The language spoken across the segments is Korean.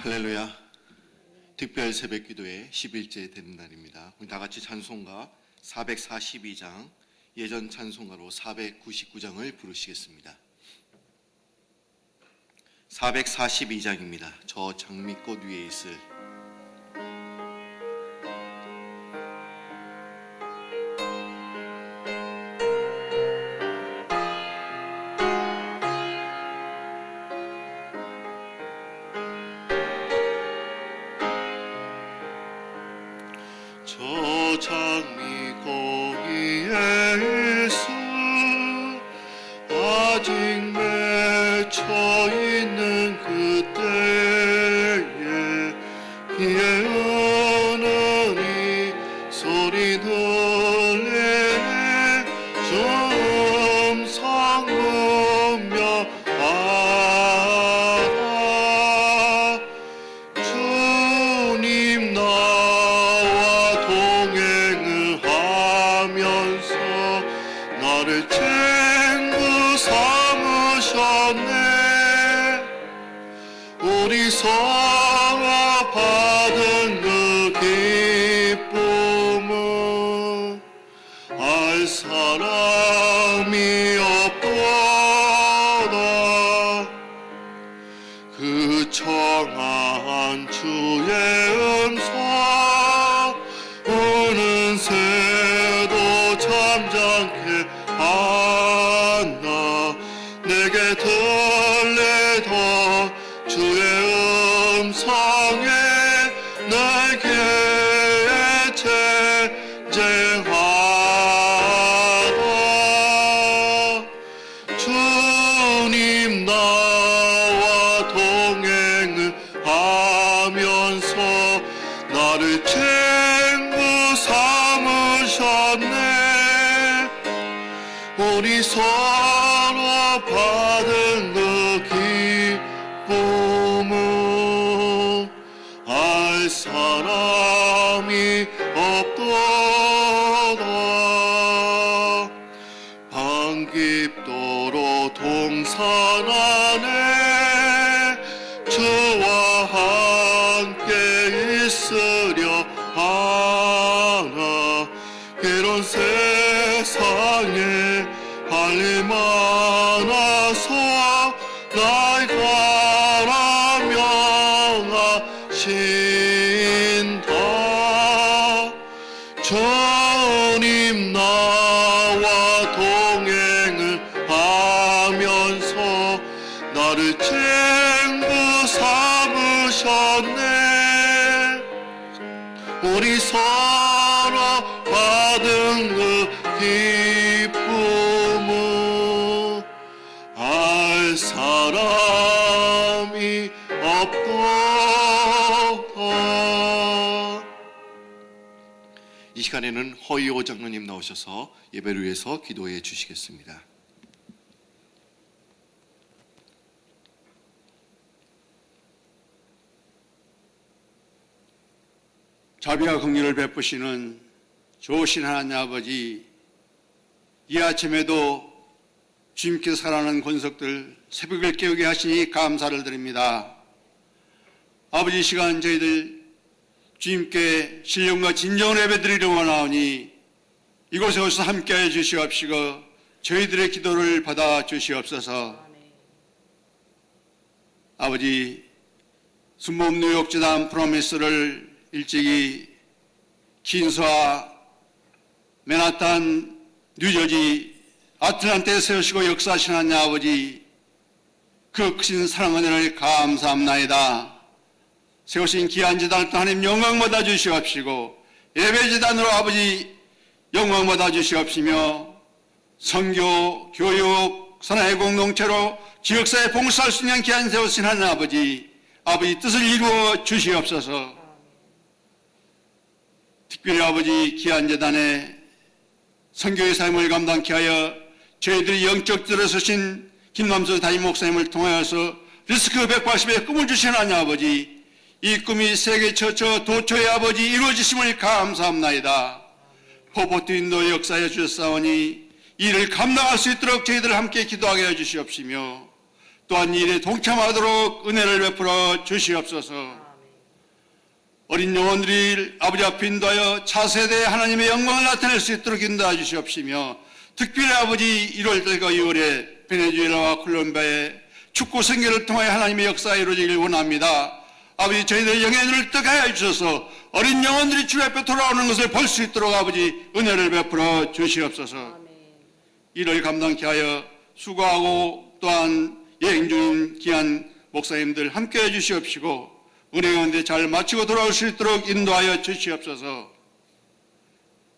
할렐루야. 특별 새벽 기도회 10일째 되는 날입니다. 우리 다 같이 찬송가 442장, 예전 찬송가로 499장을 부르시겠습니다. 442장입니다. 저 장미꽃 위에 있을. 저 장미꽃 위에 있어 아직 맺혀있는 그때에 비에 오는 이 소리 들리네 점상 보며 알아 주님 나와 동행을 하면서 나를 친구 삼으셨네. 우리 서로 받은 그 기쁨은 알 사람이 없도다. 그 청아한 주의 음성 우는 새도 잠잠케 한다. 내게 들리던 주의 음성에 내게 쟁쟁하다. 주님 나와 동행을 하면서 나를 친구 삼으셨네. 우리 서로 받은 그 기쁨은 알 사람이 없도다. 반깁도록 동산 안에 주와 함께 있으려 하나. 이런 세상에 할 일 많아서 날 가라명하신다. 주님 나와 동행을 하면서 나를 친구 삼으셨네. 우리 서로 받은 그 기쁨은 알 사람이 없도다. 이 시간에는 허이오 장로님 나오셔서 예배를 위해서 기도해 주시겠습니다. 자비와 긍휼을 베푸시는 좋으신 하나님 아버지, 이 아침에도 주님께서 살아나는 권속들 새벽을 깨우게 하시니 감사를 드립니다. 아버지, 이 시간 저희들 주님께 신령과 진정을 예배드리려 원하오니 이곳에 오셔서 함께하여 주시옵시고 저희들의 기도를 받아 주시옵소서. 아버지, 순모음 뉴욕재단 프로미스를 일찍이 긴스와 맨하탄, 뉴저지, 아틀란타에 세우시고 역사하신 하나님 아버지, 그 크신 사랑 은혜를 감사합나이다. 세우신 귀한 재단을 또 하나님 영광 받아 주시옵시고 예배 재단으로 아버지 영광 받아 주시옵시며 선교, 교육, 선화의 공동체로 지역사회 봉사할 수 있는 귀한 세우신 하나님 아버지, 아버지 뜻을 이루어 주시옵소서. 특별히 아버지 귀한 재단에 선교의 삶을 감당케 하여 저희들이 영적 들어 서신 김남수 담임 목사님을 통하여서 리스크 180의 꿈을 주신 하나님 아버지, 이 꿈이 세계 처처 도처의 아버지 이루어지심을 감사합나이다. 포포트 인도 역사에 주셨사오니 이를 감당할 수 있도록 저희들 함께 기도하게 해주시옵시며 또한 이 일에 동참하도록 은혜를 베풀어 주시옵소서. 어린 영혼들이 아버지 앞에 인도하여 차세대 하나님의 영광을 나타낼 수 있도록 인도해 주시옵시며, 특별히 아버지 1월달과 2월에 베네수엘라와 콜롬비아의 축구 생계를 통하여 하나님의 역사가 이루어지길 원합니다. 아버지, 저희들 영의 눈을 뜨게 하여 주셔서 어린 영혼들이 주 앞에 돌아오는 것을 볼 수 있도록 아버지 은혜를 베풀어 주시옵소서. 이를 감당케 하여 수고하고 또한 여행 중인 귀한 목사님들 함께해 주시옵시고, 은혜 가운데 잘 마치고 돌아올 수 있도록 인도하여 주시옵소서.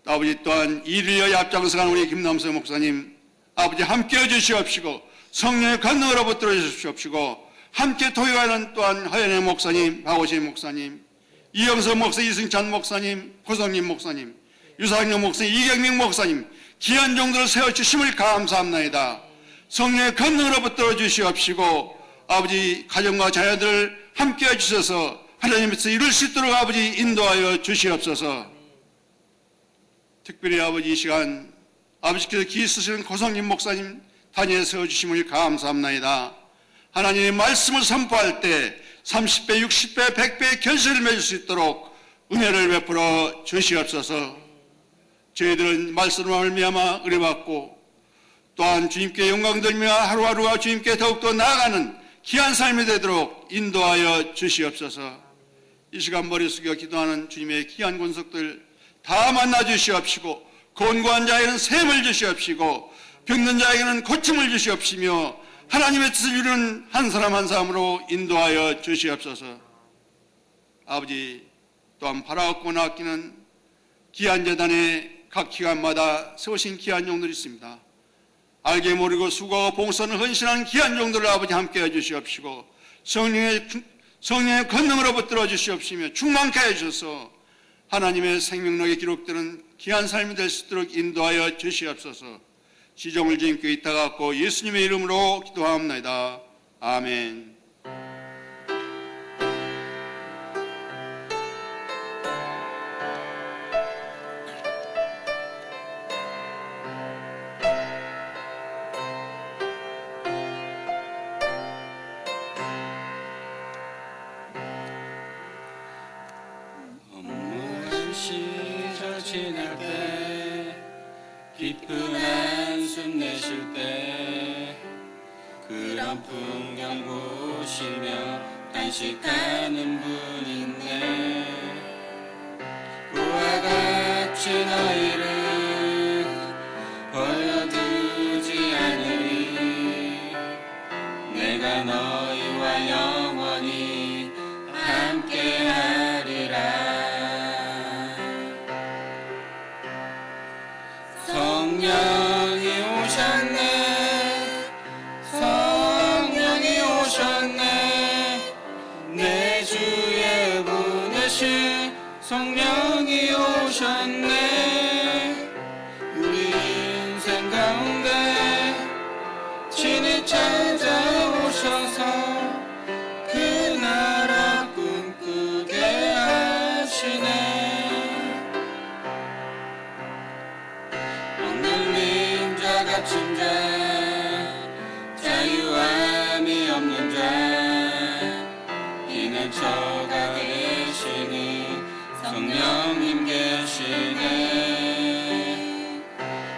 아버지, 또한 이를 위하여 앞장서간 우리 김남수 목사님 아버지 함께해 주시옵시고, 성령의 권능으로 붙들어 주시옵시고, 함께 토요하는 또한 하연의 목사님, 박오신 목사님, 이영석 목사, 이승찬 목사님, 고성님 목사님, 유상영 목사님, 이경민 목사님, 귀한 종들을 세워주심을 감사합나이다. 성령의 권능으로 붙들어 주시옵시고, 아버지 가정과 자녀들 함께 해주셔서 하나님께서 이룰 수 있도록 아버지 인도하여 주시옵소서. 특별히 아버지 이 시간 아버지께서 기 쓰시는 고성님 목사님 단위에 세워주심을 감사합나이다. 하나님의 말씀을 선포할 때 30배, 60배, 100배의 결실을 맺을 수 있도록 은혜를 베풀어 주시옵소서. 저희들은 말씀으로 말미암아 의뢰받고 또한 주님께 영광 돌리며 하루하루가 주님께 더욱더 나아가는 귀한 삶이 되도록 인도하여 주시옵소서. 이 시간 머리 숙여 기도하는 주님의 귀한 권속들 다 만나 주시옵시고, 곤고한 자에게는 샘을 주시옵시고, 병든 자에게는 고침을 주시옵시며, 하나님의 뜻을 이루는 한 사람 한 사람으로 인도하여 주시옵소서. 아버지, 또한 바라옵고 아끼는 귀한 재단에 각 기관마다 세우신 귀한 종들이 있습니다. 알게 모르고 수고하고 봉사는 헌신하는 귀한 종들을 아버지 함께 해주시옵시고, 성령의 권능으로 붙들어 주시옵시며 충만케 해주셔서 하나님의 생명록에 기록되는 귀한 삶이 될 수 있도록 인도하여 주시옵소서. 지정을 주님께 이따갖고 예수님의 이름으로 기도하옵나이다. 아멘. 시절 지날 때 깊은 한숨 내쉴 때 그런 풍경 보시며 단식하는 분 있네. 그와 같이 너희를 버려두지 않으리. 내가 너희와 영원히 함께하리라. 성령이 오셨네. 성령이 오셨네. 내 주에 보내신 성령이 오셨네. 우리 인생 가운데 친히 찾아오셔서 그 나라 꿈꾸게 하시네. 갇힌 자, 자유함이 없는 자, 이는 저가 계시니 성령님 계시네.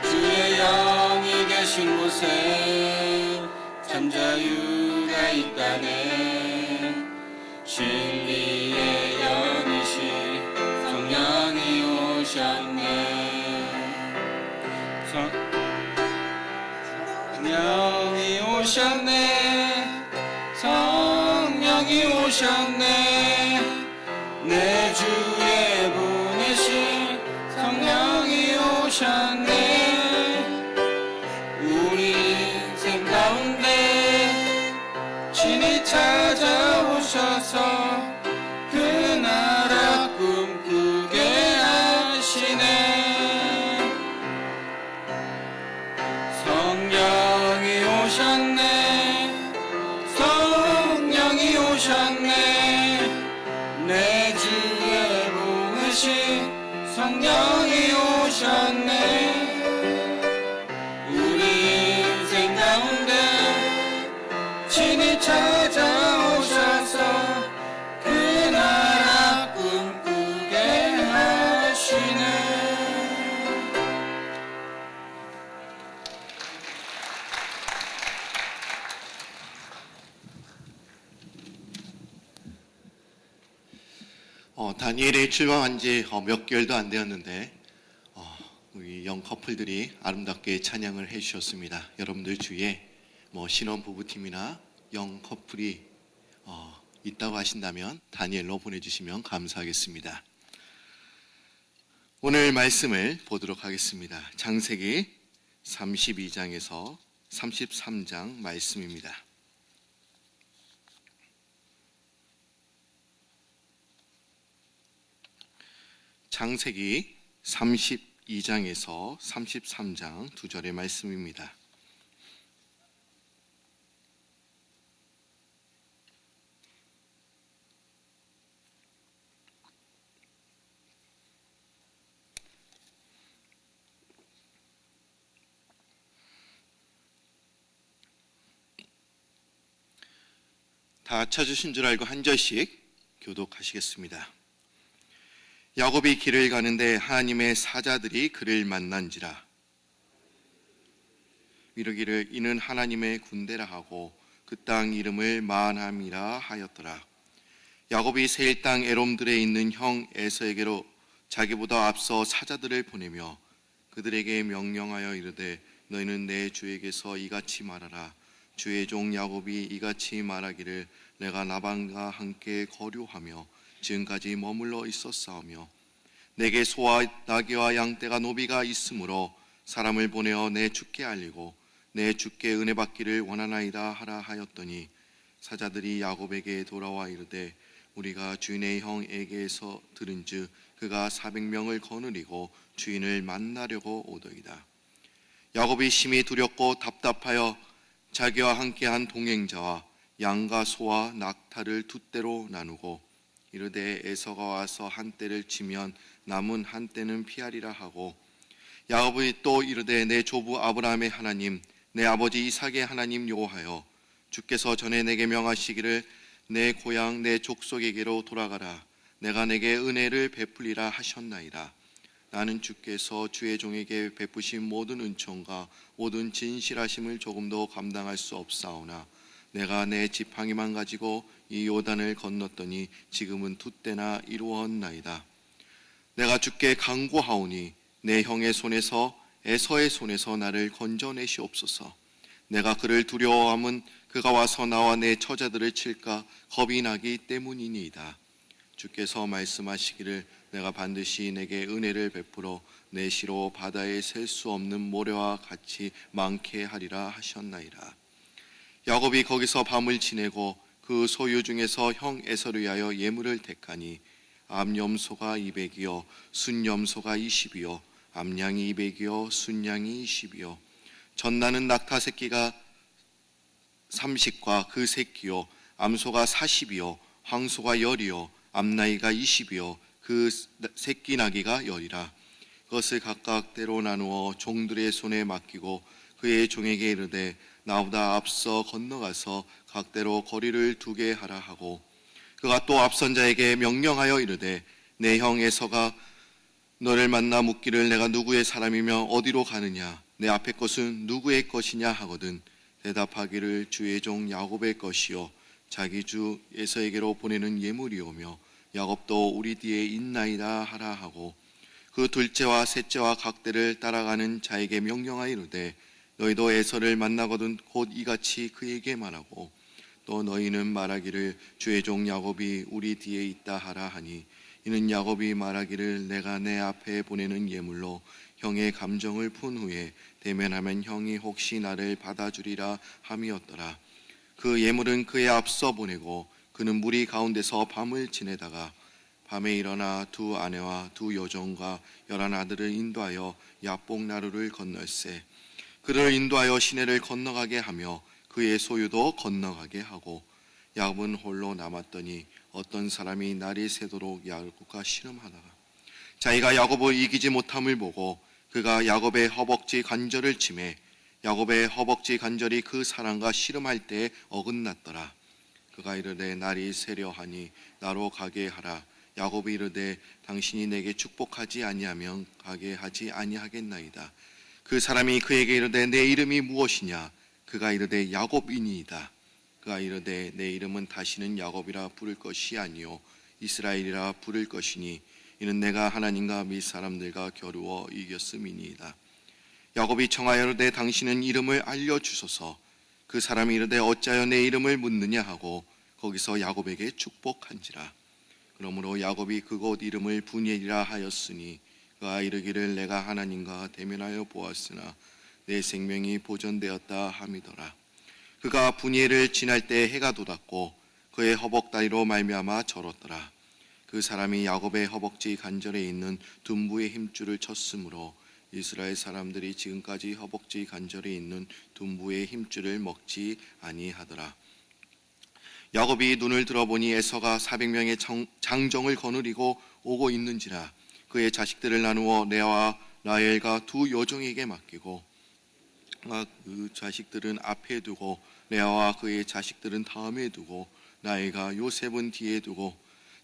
주의 영이 계신 곳에 참 자유가 있다네. 진리의 영이시 성령이 오셨네. 성령이 오셨네. 성령이 오셨네. 내 주에 보내신 성령이 오셨네. 우리 인생 가운데 친히 찾아오셔서 그 나라 꿈꾸게 하시네. 성령이 오셨네. 성령이 오셨네. 내 주에 보내신 성령이 오셨네. 우리 인생 가운데 친히 찾아오셔서 그 나라 꿈꾸게 하시네. 다니엘에 출방한 지 몇 개월도 안 되었는데 우리 영 커플들이 아름답게 찬양을 해주셨습니다. 여러분들 주위에 신혼 부부팀이나 영 커플이 있다고 하신다면 다니엘로 보내주시면 감사하겠습니다. 오늘 말씀을 보도록 하겠습니다. 창세기 32장에서 33장 말씀입니다. 창세기 32장에서 33장 2절의 말씀입니다. 다 찾으신 줄 알고 한 절씩 교독하시겠습니다. 야곱이 길을 가는데 하나님의 사자들이 그를 만난지라. 이르기를 이는 하나님의 군대라 하고 그 땅 이름을 마한함이라 하였더라. 야곱이 세일 땅 에돔들에 있는 형 에서에게로 자기보다 앞서 사자들을 보내며 그들에게 명령하여 이르되 너희는 내 주에게서 이같이 말하라. 주의 종 야곱이 이같이 말하기를 내가 라반과 함께 거류하며 지금까지 머물러 있었사오며 내게 소와 나귀와 양떼가 노비가 있으므로 사람을 보내어 내 주께 알리고 내 주께 은혜 받기를 원하나이다 하라 하였더니 사자들이 야곱에게 돌아와 이르되 우리가 주인의 형에게서 들은즉 그가 400명을 거느리고 주인을 만나려고 오더이다. 야곱이 심히 두렵고 답답하여 자기와 함께한 동행자와 양과 소와 낙타를 두 떼로 나누고 이르되 에서가 와서 한 떼를 치면 남은 한 떼는 피하리라 하고 야곱이 또 이르되 내 조부 아브라함의 하나님 내 아버지 이삭의 하나님 여호와여 주께서 전에 내게 명하시기를 내 고향 내 족속에게로 돌아가라 내가 내게 은혜를 베풀리라 하셨나이다. 나는 주께서 주의 종에게 베푸신 모든 은총과 모든 진실하심을 조금도 감당할 수 없사오나 내가 내 지팡이만 가지고 이 요단을 건넜더니 지금은 두 때나 이루었나이다. 내가 주께 간구하오니 내 형의 손에서 에서의 손에서 나를 건져내시옵소서. 내가 그를 두려워함은 그가 와서 나와 내 처자들을 칠까 겁이 나기 때문이니이다. 주께서 말씀하시기를 내가 반드시 내게 은혜를 베풀어 내 시로 바다에 셀 수 없는 모래와 같이 많게 하리라 하셨나이다. 야곱이 거기서 밤을 지내고 그 소유 중에서 형 에서를 위하여 예물을 택하니 암염소가 200이요 순염소가 20이요 암양이 200이요 순양이 20이요 전나는 낙타 새끼가 30과 그 새끼요 암소가 40이요 황소가 10이요 암나이가 20이요 그 새끼 나귀가 10이라. 그것을 각각 때로 나누어 종들의 손에 맡기고 그의 종에게 이르되 나보다 앞서 건너가서 각대로 거리를 두게 하라 하고 그가 또 앞선 자에게 명령하여 이르되 내 형 에서가 너를 만나 묻기를 내가 누구의 사람이며 어디로 가느냐 내 앞에 것은 누구의 것이냐 하거든 대답하기를 주의 종 야곱의 것이요 자기 주 에서에게로 보내는 예물이오며 야곱도 우리 뒤에 있나이다 하라 하고 그 둘째와 셋째와 각대를 따라가는 자에게 명령하여 이르되 너희도 에서를 만나거든 곧 이같이 그에게 말하고 또 너희는 말하기를 주의 종 야곱이 우리 뒤에 있다 하라 하니 이는 야곱이 말하기를 내가 내 앞에 보내는 예물로 형의 감정을 푼 후에 대면하면 형이 혹시 나를 받아주리라 함이었더라. 그 예물은 그의 앞서 보내고 그는 무리 가운데서 밤을 지내다가 밤에 일어나 두 아내와 두 여종과 11 아들을 인도하여 야복 나루를 건널세 그를 인도하여 시내를 건너가게 하며 그의 소유도 건너가게 하고 야곱은 홀로 남았더니 어떤 사람이 날이 새도록 야곱과 씨름하다가 자기가 야곱을 이기지 못함을 보고 그가 야곱의 허벅지 관절을 치매 야곱의 허벅지 관절이 그 사람과 씨름할 때에 어긋났더라. 그가 이르되 날이 새려하니 나로 가게 하라. 야곱이 이르되 당신이 내게 축복하지 아니하면 가게 하지 아니하겠나이다. 그 사람이 그에게 이르되 내 이름이 무엇이냐? 그가 이르되 야곱이니이다. 그가 이르되 내 이름은 다시는 야곱이라 부를 것이 아니요 이스라엘이라 부를 것이니 이는 내가 하나님과 및 사람들과 겨루어 이겼음이니이다. 야곱이 청하여 이르되 당신은 이름을 알려주소서. 그 사람이 이르되 어찌하여 내 이름을 묻느냐 하고 거기서 야곱에게 축복한지라. 그러므로 야곱이 그곳 이름을 분이엘이라 하였으니 그가 이르기를 내가 하나님과 대면하여 보았으나 내 생명이 보존되었다 함이더라. 그가 분이엘을 지날 때 해가 돋았고 그의 허벅다리로 말미암아 절었더라. 그 사람이 야곱의 허벅지 간절에 있는 둔부의 힘줄을 쳤으므로 이스라엘 사람들이 지금까지 허벅지 간절에 있는 둔부의 힘줄을 먹지 아니하더라. 야곱이 눈을 들어보니 에서가 400명의 장정을 거느리고 오고 있는지라. 그의 자식들을 나누어 레아와 라헬과 두 여종에게 맡기고 그 자식들은 앞에 두고 레아와 그의 자식들은 다음에 두고 라헬과 요셉은 뒤에 두고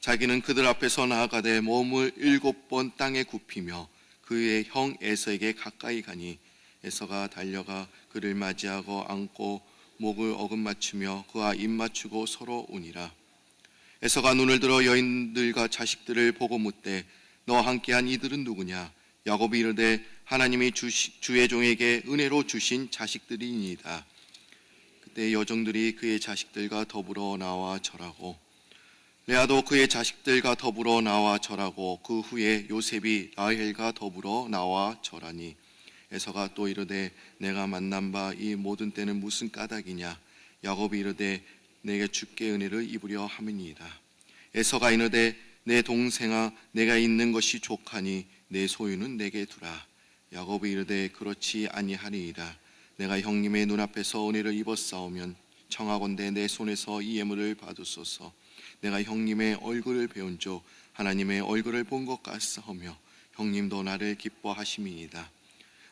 자기는 그들 앞에서 나아가되 몸을 7번 땅에 굽히며 그의 형 에서에게 가까이 가니 에서가 달려가 그를 맞이하고 안고 목을 어긋맞추며 그와 입 맞추고 서로 우니라. 에서가 눈을 들어 여인들과 자식들을 보고 묻되 너와 함께한 이들은 누구냐? 야곱이 이르되 하나님이 주의 종에게 은혜로 주신 자식들이니이다. 그때 여종들이 그의 자식들과 더불어 나와 절하고 레아도 그의 자식들과 더불어 나와 절하고 그 후에 요셉이 라헬과 더불어 나와 절하니 에서가 또 이르되 내가 만난 바 이 모든 때는 무슨 까닭이냐? 야곱이 이르되 내게 주께 은혜를 입으려 함이니이다. 에서가 이르되 내 동생아 내가 있는 것이 족하니 내 소유는 내게 두라. 야곱이 이르되 그렇지 아니하리이다. 내가 형님의 눈앞에서 은혜를 입었사오면 청하건대 내 손에서 이 예물을 받으소서. 내가 형님의 얼굴을 배운즉 하나님의 얼굴을 본 것 같사오며 형님도 나를 기뻐하심이니이다.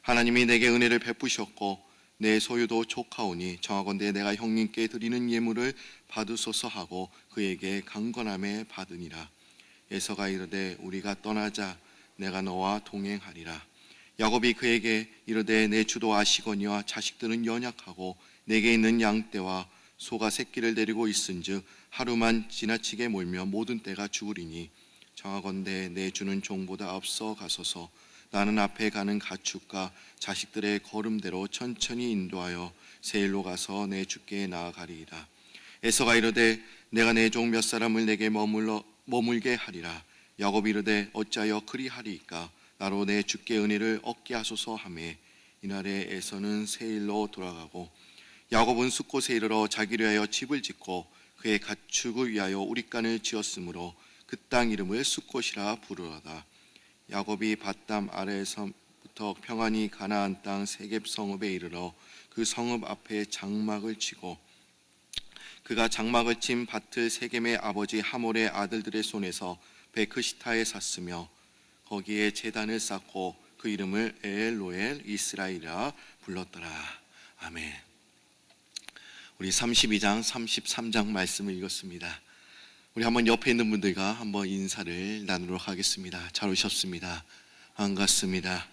하나님이 내게 은혜를 베푸셨고 내 소유도 족하오니 청하건대 내가 형님께 드리는 예물을 받으소서 하고 그에게 강건함에 받으니라. 에서가 이르되 우리가 떠나자. 내가 너와 동행하리라. 야곱이 그에게 이르되 내 주도 아시거니와 자식들은 연약하고 내게 있는 양떼와 소가 새끼를 데리고 있은즉 하루만 지나치게 몰며 모든 떼가 죽으리니 청하건대 내 주는 종보다 앞서 가소서. 나는 앞에 가는 가축과 자식들의 걸음대로 천천히 인도하여 세일로 가서 내 주께 나아가리이다. 에서가 이르되 내가 내 종 몇 사람을 내게 머물게 하리라. 야곱이 이르되 어찌하여 그리하리이까? 나로 내 주께 은혜를 얻게 하소서 하매 이날에 에서는 세일로 돌아가고 야곱은 숫곳에 이르러 자기를 위하여 집을 짓고 그의 가축을 위하여 우릿간을 지었으므로 그 땅 이름을 숫곳이라 부르러다. 야곱이 밧담 아래에서부터 평안히 가나안 땅 세겝 성읍에 이르러 그 성읍 앞에 장막을 치고 그가 장막을 친 밭을 세겜의 아버지 하몰의 아들들의 손에서 베크시타에 샀으며 거기에 제단을 쌓고 그 이름을 엘로엘 이스라엘이라 불렀더라. 아멘. 우리 32장 33장 말씀을 읽었습니다. 우리 한번 옆에 있는 분들과 한번 인사를 나누도록 하겠습니다. 잘 오셨습니다. 반갑습니다.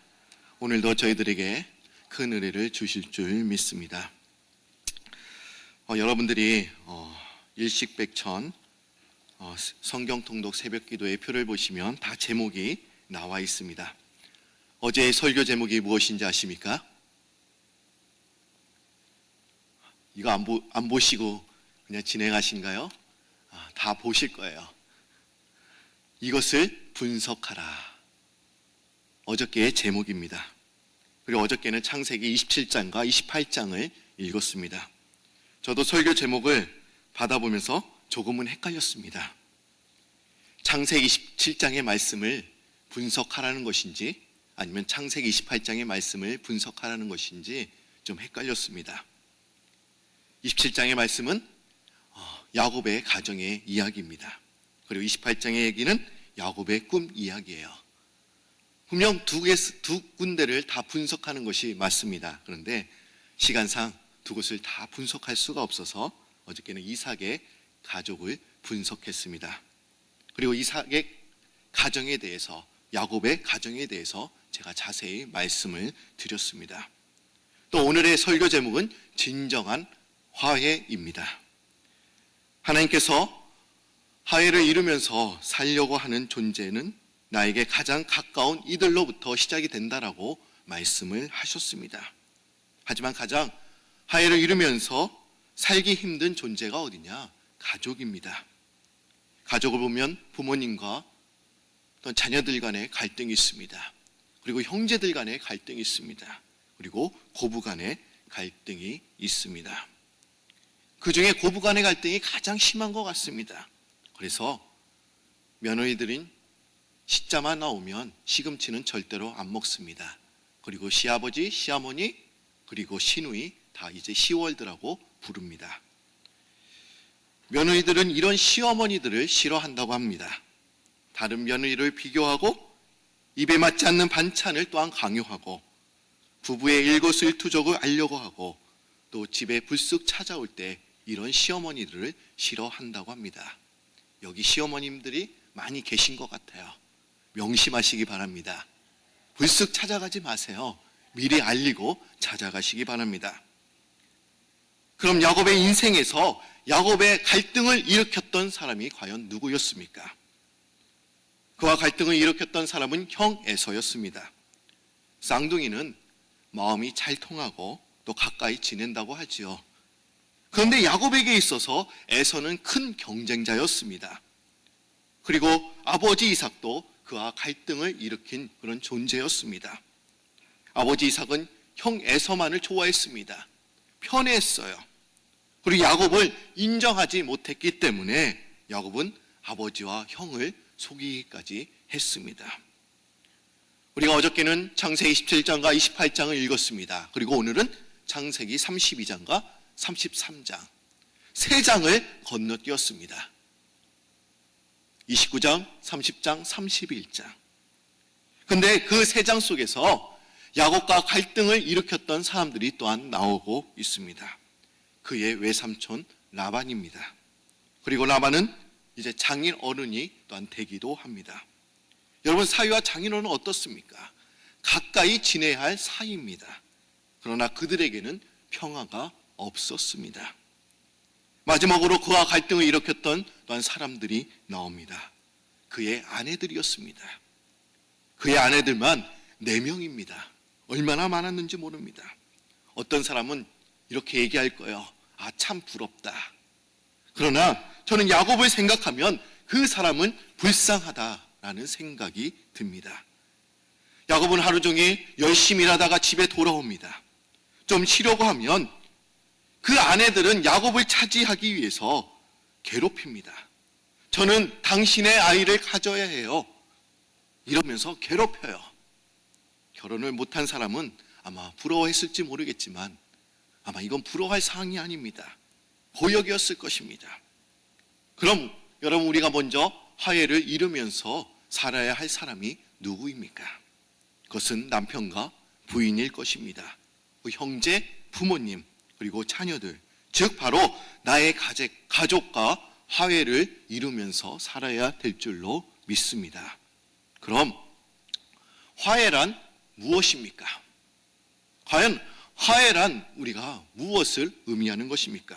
오늘도 저희들에게 큰 은혜를 주실 줄 믿습니다. 여러분들이 일식백천 성경통독 새벽기도의 표를 보시면 다 제목이 나와 있습니다. 어제의 설교 제목이 무엇인지 아십니까? 이거 안 보시고 그냥 진행하신가요? 다 보실 거예요. 이것을 분석하라. 어저께의 제목입니다. 그리고 어저께는 창세기 27장과 28장을 읽었습니다. 저도 설교 제목을 받아보면서 조금은 헷갈렸습니다. 창세기 27장의 말씀을 분석하라는 것인지 아니면 창세기 28장의 말씀을 분석하라는 것인지 좀 헷갈렸습니다. 27장의 말씀은 야곱의 가정의 이야기입니다. 그리고 28장의 얘기는 야곱의 꿈 이야기예요. 분명 두 군데를 다 분석하는 것이 맞습니다. 그런데 시간상 두 곳을 다 분석할 수가 없어서 어저께는 이삭의 가족을 분석했습니다. 그리고 이삭의 가정에 대해서, 야곱의 가정에 대해서 제가 자세히 말씀을 드렸습니다. 또 오늘의 설교 제목은 진정한 화해입니다. 하나님께서 화해를 이루면서 살려고 하는 존재는 나에게 가장 가까운 이들로부터 시작이 된다라고 말씀을 하셨습니다. 하지만 가장 화해를 이루면서 살기 힘든 존재가 어디냐? 가족입니다. 가족을 보면 부모님과 또 자녀들 간의 갈등이 있습니다. 그리고 형제들 간의 갈등이 있습니다. 그리고 고부 간의 갈등이 있습니다. 그 중에 고부 간의 갈등이 가장 심한 것 같습니다. 그래서 며느리들인 시자만 나오면 시금치는 절대로 안 먹습니다. 그리고 시아버지, 시어머니, 그리고 시누이 다 이제 시월드라고 부릅니다. 며느리들은 이런 시어머니들을 싫어한다고 합니다. 다른 며느리를 비교하고 입에 맞지 않는 반찬을 또한 강요하고 부부의 일거수일투족을 알려고 하고 또 집에 불쑥 찾아올 때 이런 시어머니들을 싫어한다고 합니다. 여기 시어머님들이 많이 계신 것 같아요. 명심하시기 바랍니다. 불쑥 찾아가지 마세요. 미리 알리고 찾아가시기 바랍니다. 그럼 야곱의 인생에서 야곱의 갈등을 일으켰던 사람이 과연 누구였습니까? 그와 갈등을 일으켰던 사람은 형 에서였습니다. 쌍둥이는 마음이 잘 통하고 또 가까이 지낸다고 하지요. 그런데 야곱에게 있어서 에서는 큰 경쟁자였습니다. 그리고 아버지 이삭도 그와 갈등을 일으킨 그런 존재였습니다. 아버지 이삭은 형 에서만을 좋아했습니다. 편애했어요. 그리고 야곱을 인정하지 못했기 때문에 야곱은 아버지와 형을 속이기까지 했습니다. 우리가 어저께는 창세기 27장과 28장을 읽었습니다. 그리고 오늘은 창세기 32장과 33장, 세 장을 건너뛰었습니다. 29장, 30장, 31장. 근데 그 세 장 속에서 야곱과 갈등을 일으켰던 사람들이 또한 나오고 있습니다. 그의 외삼촌 라반입니다. 그리고 라반은 이제 장인 어른이 또한 되기도 합니다. 여러분, 사위와 장인 어른은 어떻습니까? 가까이 지내야 할 사이입니다. 그러나 그들에게는 평화가 없었습니다. 마지막으로 그와 갈등을 일으켰던 또한 사람들이 나옵니다. 그의 아내들이었습니다. 그의 아내들만 4명입니다. 얼마나 많았는지 모릅니다. 어떤 사람은 이렇게 얘기할 거예요. 아, 참 부럽다. 그러나 저는 야곱을 생각하면 그 사람은 불쌍하다라는 생각이 듭니다. 야곱은 하루 종일 열심히 일하다가 집에 돌아옵니다. 좀 쉬려고 하면 그 아내들은 야곱을 차지하기 위해서 괴롭힙니다. 저는 당신의 아이를 가져야 해요. 이러면서 괴롭혀요. 결혼을 못한 사람은 아마 부러워했을지 모르겠지만 아마 이건 부러워할 사항이 아닙니다. 고역이었을 것입니다. 그럼 여러분, 우리가 먼저 화해를 이루면서 살아야 할 사람이 누구입니까? 그것은 남편과 부인일 것입니다. 그 형제, 부모님, 그리고 자녀들, 즉 바로 나의 가족과 화해를 이루면서 살아야 될 줄로 믿습니다. 그럼 화해란 무엇입니까? 과연 화해란 우리가 무엇을 의미하는 것입니까?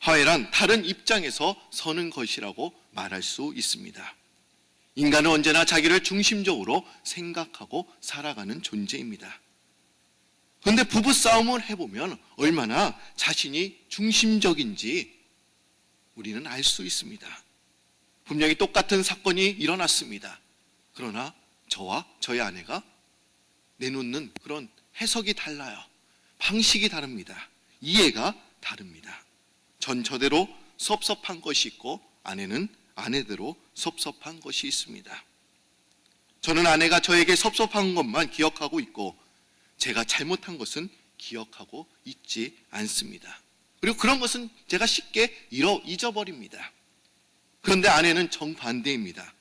화해란 다른 입장에서 서는 것이라고 말할 수 있습니다. 인간은 언제나 자기를 중심적으로 생각하고 살아가는 존재입니다. 그런데 부부싸움을 해보면 얼마나 자신이 중심적인지 우리는 알 수 있습니다. 분명히 똑같은 사건이 일어났습니다. 그러나 저와 저희 아내가 내놓는 그런 해석이 달라요. 방식이 다릅니다. 이해가 다릅니다. 전 저대로 섭섭한 것이 있고 아내는 아내대로 섭섭한 것이 있습니다. 저는 아내가 저에게 섭섭한 것만 기억하고 있고 제가 잘못한 것은 기억하고 있지 않습니다. 그리고 그런 것은 제가 쉽게 잊어버립니다. 그런데 아내는 정반대입니다.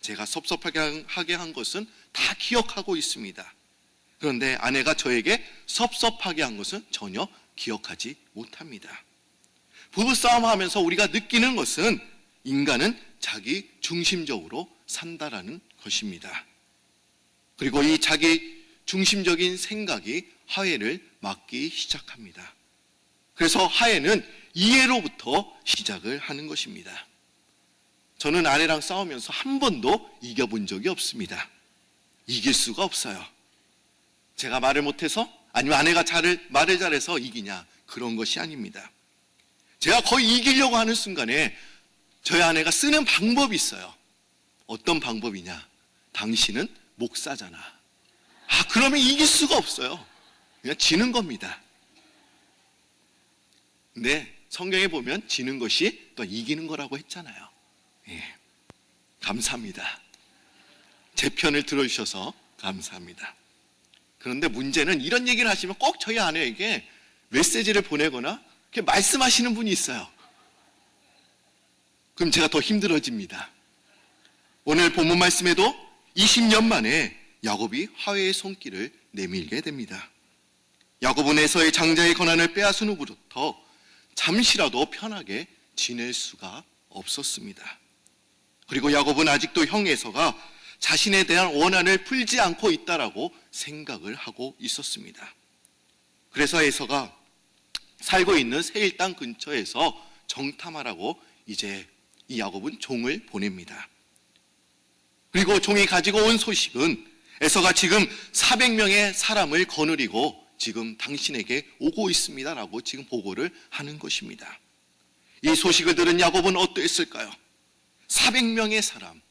제가 섭섭하게 한 것은 다 기억하고 있습니다. 그런데 아내가 저에게 섭섭하게 한 것은 전혀 기억하지 못합니다. 부부싸움 하면서 우리가 느끼는 것은 인간은 자기 중심적으로 산다라는 것입니다. 그리고 이 자기 중심적인 생각이 화해를 막기 시작합니다. 그래서 화해는 이해로부터 시작을 하는 것입니다. 저는 아내랑 싸우면서 한 번도 이겨본 적이 없습니다. 이길 수가 없어요. 제가 말을 못해서, 아니면 아내가 말을 잘해서 이기냐, 그런 것이 아닙니다. 제가 거의 이기려고 하는 순간에 저희 아내가 쓰는 방법이 있어요. 어떤 방법이냐? 당신은 목사잖아. 그러면 이길 수가 없어요. 그냥 지는 겁니다. 근데 성경에 보면 지는 것이 또 이기는 거라고 했잖아요. 예. 감사합니다. 제 편을 들어주셔서 감사합니다. 그런데 문제는 이런 얘기를 하시면 꼭 저희 아내에게 메시지를 보내거나 이렇게 말씀하시는 분이 있어요. 그럼 제가 더 힘들어집니다. 오늘 본문 말씀에도 20년 만에 야곱이 화해의 손길을 내밀게 됩니다. 야곱은 에서의 장자의 권한을 빼앗은 후부터 잠시라도 편하게 지낼 수가 없었습니다. 그리고 야곱은 아직도 형 에서가 자신에 대한 원한을 풀지 않고 있다라고 생각을 하고 있었습니다. 그래서 에서가 살고 있는 세일 땅 근처에서 정탐하라고 이제 이 야곱은 종을 보냅니다. 그리고 종이 가지고 온 소식은 에서가 지금 400명의 사람을 거느리고 지금 당신에게 오고 있습니다라고 지금 보고를 하는 것입니다. 이 소식을 들은 야곱은 어떠했을까요? 400명의 사람,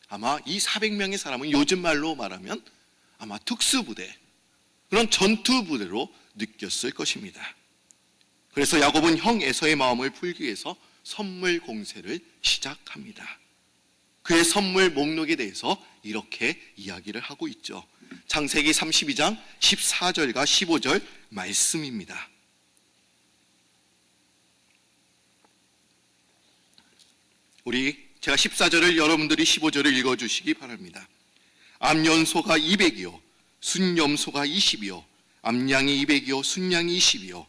아마 이 400명의 사람은 요즘 말로 말하면 아마 특수부대, 그런 전투부대로 느꼈을 것입니다. 그래서 야곱은 형 에서의 마음을 풀기 위해서 선물 공세를 시작합니다. 그의 선물 목록에 대해서 이렇게 이야기를 하고 있죠. 창세기 32장 14절과 15절 말씀입니다. 제가 14절을 여러분들이 15절을 읽어주시기 바랍니다. 암연소가 200이요 순염소가 20이요 암양이 200이요 순양이 20이요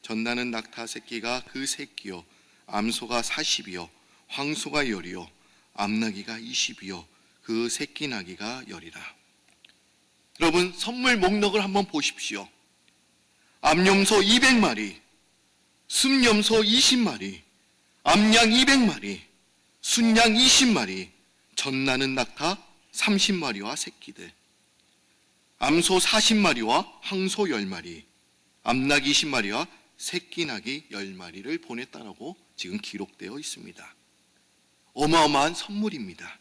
전나는 낙타 새끼가 그 새끼요 암소가 40이요 황소가 10이요 암나기가 20이요 그 새끼 나기가 10이라. 여러분, 선물 목록을 한번 보십시오. 암염소 200마리, 순염소 20마리, 암양 200마리, 순양 20마리, 전나는 낙타 30마리와 새끼들, 암소 40마리와 황소 10마리, 암낙 20마리와 새끼 낙이 10마리를 보냈다라고 지금 기록되어 있습니다. 어마어마한 선물입니다.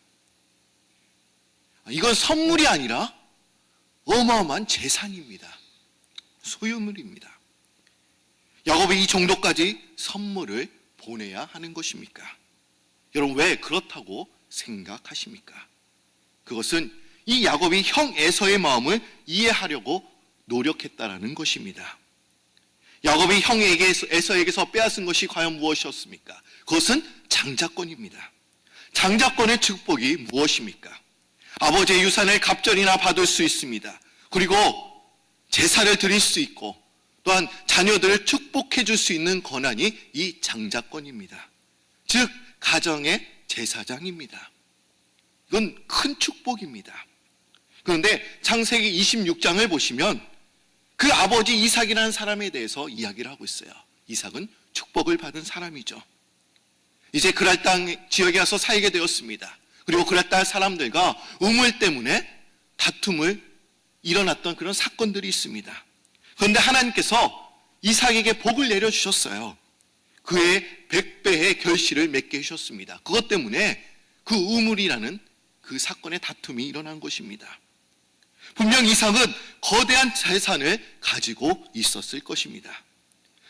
이건 선물이 아니라 어마어마한 재산입니다. 소유물입니다. 야곱이 이 정도까지 선물을 보내야 하는 것입니까? 여러분, 왜 그렇다고 생각하십니까? 그것은 이 야곱이 형 에서의 마음을 이해하려고 노력했다라는 것입니다. 야곱이 형 에서에게서 빼앗은 것이 과연 무엇이었습니까? 그것은 장자권입니다. 장자권의 축복이 무엇입니까? 아버지의 유산을 갑절이나 받을 수 있습니다. 그리고 제사를 드릴 수 있고 또한 자녀들을 축복해 줄 수 있는 권한이 이 장자권입니다. 즉 가정의 제사장입니다. 이건 큰 축복입니다. 그런데 창세기 26장을 보시면 그 아버지 이삭이라는 사람에 대해서 이야기를 하고 있어요. 이삭은 축복을 받은 사람이죠. 이제 그랄 땅 지역에 와서 살게 되었습니다. 그리고 그랄 땅 사람들과 우물 때문에 다툼을 일어났던 그런 사건들이 있습니다. 그런데 하나님께서 이삭에게 복을 내려주셨어요. 그의 100배의 결실을 맺게 해주셨습니다. 그것 때문에 그 우물이라는 그 사건의 다툼이 일어난 것입니다. 분명 이삭은 거대한 재산을 가지고 있었을 것입니다.